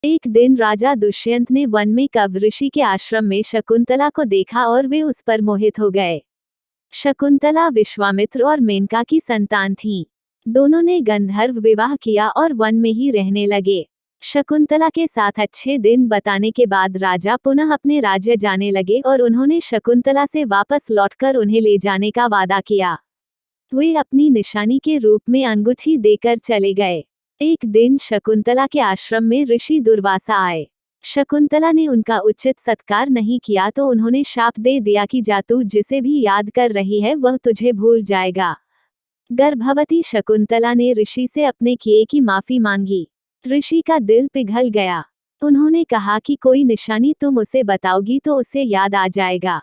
एक दिन राजा दुष्यंत ने वन में कव ऋषि के आश्रम में शकुंतला को देखा और वे उस पर मोहित हो गए। शकुंतला विश्वामित्र और मेनका की संतान थीं। दोनों ने गंधर्व विवाह किया और वन में ही रहने लगे। शकुंतला के साथ अच्छे दिन बताने के बाद राजा पुनः अपने राज्य जाने लगे और उन्होंने शकुंतला से वापस लौटकर उन्हें ले जाने का वादा किया। वे अपनी निशानी के रूप में अंगूठी देकर चले गए। एक दिन शकुंतला के आश्रम में ऋषि दुर्वासा आए। शकुंतला ने उनका उचित सत्कार नहीं किया तो उन्होंने शाप दे दिया कि जा तू जिसे भी याद कर रही है वह तुझे भूल जाएगा। गर्भवती शकुंतला ने ऋषि से अपने किए की माफी मांगी। ऋषि का दिल पिघल गया। उन्होंने कहा कि कोई निशानी तुम उसे बताओगी तो उसे याद आ जाएगा।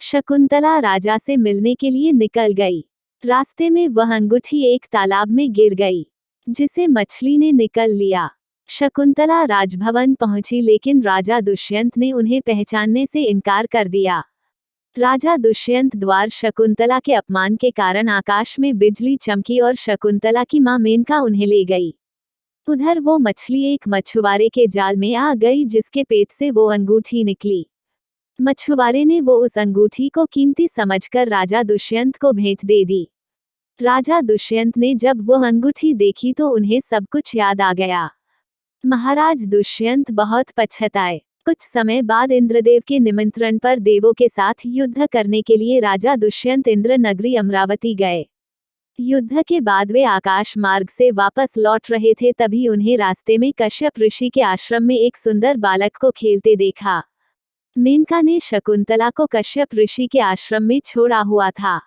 शकुंतला राजा से मिलने के लिए निकल गई। रास्ते में वह अंगूठी एक तालाब में गिर गई, जिसे मछली ने निकल लिया। शकुंतला राजभवन पहुंची लेकिन राजा दुष्यंत ने उन्हें पहचानने से इनकार कर दिया। राजा दुष्यंत द्वार शकुंतला के अपमान के कारण आकाश में बिजली चमकी और शकुंतला की मां मेनका उन्हें ले गई। उधर वो मछली एक मछुआरे के जाल में आ गई जिसके पेट से वो अंगूठी निकली। मछुआरे ने वो उस अंगूठी को कीमती समझकर राजा दुष्यंत को भेंट दे दी। राजा दुष्यंत ने जब वह अंगूठी देखी तो उन्हें सब कुछ याद आ गया। महाराज दुष्यंत बहुत पछताए। कुछ समय बाद इंद्रदेव के निमंत्रण पर देवों के साथ युद्ध करने के लिए राजा दुष्यंत इंद्र नगरी अमरावती गए। युद्ध के बाद वे आकाश मार्ग से वापस लौट रहे थे, तभी उन्हें रास्ते में कश्यप ऋषि के आश्रम में एक सुंदर बालक को खेलते देखा। मेनका ने शकुंतला को कश्यप ऋषि के आश्रम में छोड़ा हुआ था।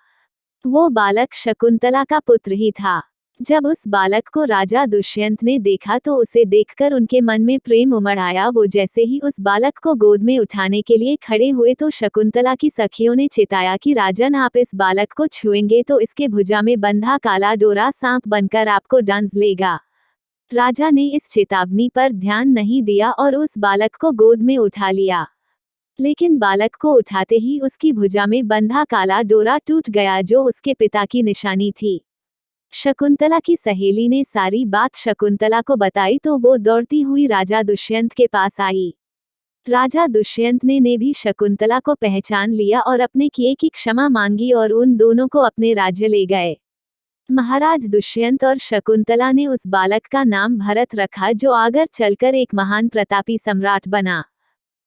वो बालक शकुंतला का पुत्र ही था। जब उस बालक को राजा दुष्यंत ने देखा तो उसे देखकर उनके मन में प्रेम उमड़ आया। वो जैसे ही उस बालक को गोद में उठाने के लिए खड़े हुए तो शकुंतला की सखियों ने चिताया कि राजन, आप इस बालक को छुएंगे तो इसके भुजा में बंधा काला डोरा सांप बनकर आपको डंस लेगा। राजा ने इस चेतावनी पर ध्यान नहीं दिया और उस बालक को गोद में उठा लिया, लेकिन बालक को उठाते ही उसकी भुजा में बंधा काला डोरा टूट गया जो उसके पिता की निशानी थी। शकुंतला की सहेली ने सारी बात शकुंतला को बताई तो वो दौड़ती हुई राजा दुष्यंत के पास आई। राजा दुष्यंत ने भी शकुंतला को पहचान लिया और अपने किए की क्षमा मांगी और उन दोनों को अपने राज्य ले गए। महाराज दुष्यंत और शकुंतला ने उस बालक का नाम भरत रखा जो आगे चलकर एक महान प्रतापी सम्राट बना।